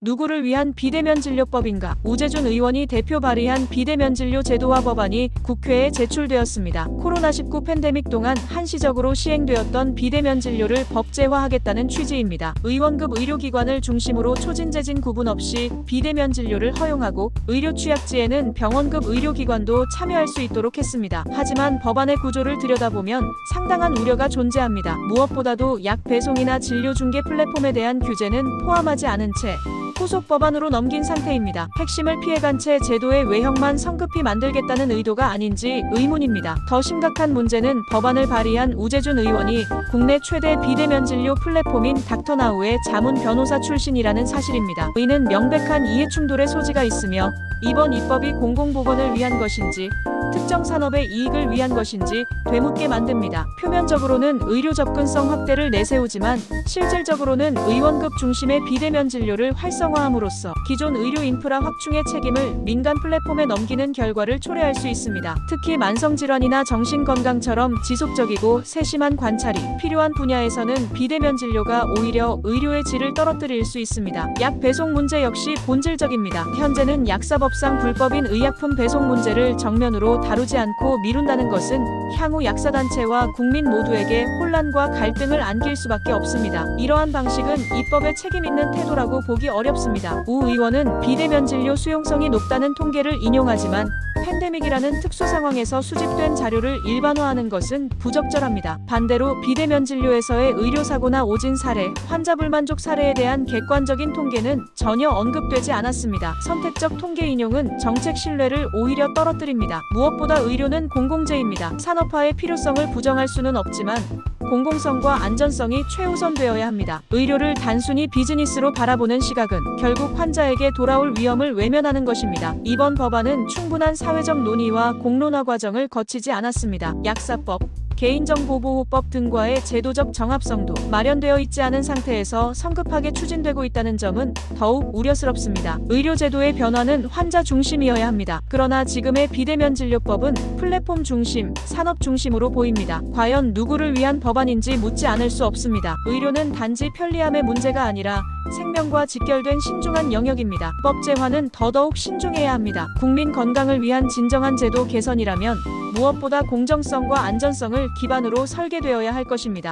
누구를 위한 비대면 진료법인가? 우재준 의원이 대표 발의한 비대면 진료 제도화 법안이 국회에 제출되었습니다. 코로나19 팬데믹 동안 한시적으로 시행되었던 비대면 진료를 법제화하겠다는 취지입니다. 의원급 의료기관을 중심으로 초진제진 구분 없이 비대면 진료를 허용하고 의료 취약지에는 병원급 의료기관도 참여할 수 있도록 했습니다. 하지만 법안의 구조를 들여다보면 상당한 우려가 존재합니다. 무엇보다도 약 배송이나 진료 중개 플랫폼에 대한 규제는 포함하지 않은 채 후속 법안으로 넘긴 상태입니다. 핵심을 피해간 채 제도의 외형만 성급히 만들겠다는 의도가 아닌지 의문입니다. 더 심각한 문제는 법안을 발의한 우재준 의원이 국내 최대 비대면 진료 플랫폼인 닥터나우의 자문 변호사 출신이라는 사실입니다. 이는 명백한 이해충돌의 소지가 있으며 이번 입법이 공공보건을 위한 것인지 특정 산업의 이익을 위한 것인지 되묻게 만듭니다. 표면적으로는 의료 접근성 확대를 내세우지만 실질적으로는 의원급 중심의 비대면 진료를 활성화함으로써 기존 의료 인프라 확충의 책임을 민간 플랫폼에 넘기는 결과를 초래할 수 있습니다. 특히 만성질환이나 정신건강처럼 지속적이고 세심한 관찰이 필요한 분야에서는 비대면 진료가 오히려 의료의 질을 떨어뜨릴 수 있습니다. 약 배송 문제 역시 본질적입니다. 현재는 약사법상 불법인 의약품 배송 문제를 정면으로 다루지 않고 미룬다는 것은 향후 약사단체와 국민 모두에게 혼란과 갈등을 안길 수밖에 없습니다. 이러한 방식은 입법에 책임있는 태도라고 보기 어렵습니다. 우 의원은 비대면 진료 수용성이 높다는 통계를 인용하지만 팬데믹이라는 특수 상황에서 수집된 자료를 일반화하는 것은 부적절합니다. 반대로 비대면 진료에서의 의료사고나 오진 사례, 환자 불만족 사례에 대한 객관적인 통계는 전혀 언급되지 않았습니다. 선택적 통계 인용은 정책 신뢰를 오히려 떨어뜨립니다. 무엇보다 의료는 공공재입니다. 산업화의 필요성을 부정할 수는 없지만 공공성과 안전성이 최우선되어야 합니다. 의료를 단순히 비즈니스로 바라보는 시각은 결국 환자에게 돌아올 위험을 외면하는 것입니다. 이번 법안은 충분한 사회적 논의와 공론화 과정을 거치지 않았습니다. 약사법, 개인정보보호법 등과의 제도적 정합성도 마련되어 있지 않은 상태에서 성급하게 추진되고 있다는 점은 더욱 우려스럽습니다. 의료제도의 변화는 환자 중심이어야 합니다. 그러나 지금의 비대면 진료법은 플랫폼 중심, 산업 중심으로 보입니다. 과연 누구를 위한 법안인지 묻지 않을 수 없습니다. 의료는 단지 편리함의 문제가 아니라 생명과 직결된 신중한 영역입니다. 법제화는 더더욱 신중해야 합니다. 국민 건강을 위한 진정한 제도 개선이라면 무엇보다 공정성과 안전성을 기반으로 설계되어야 할 것입니다.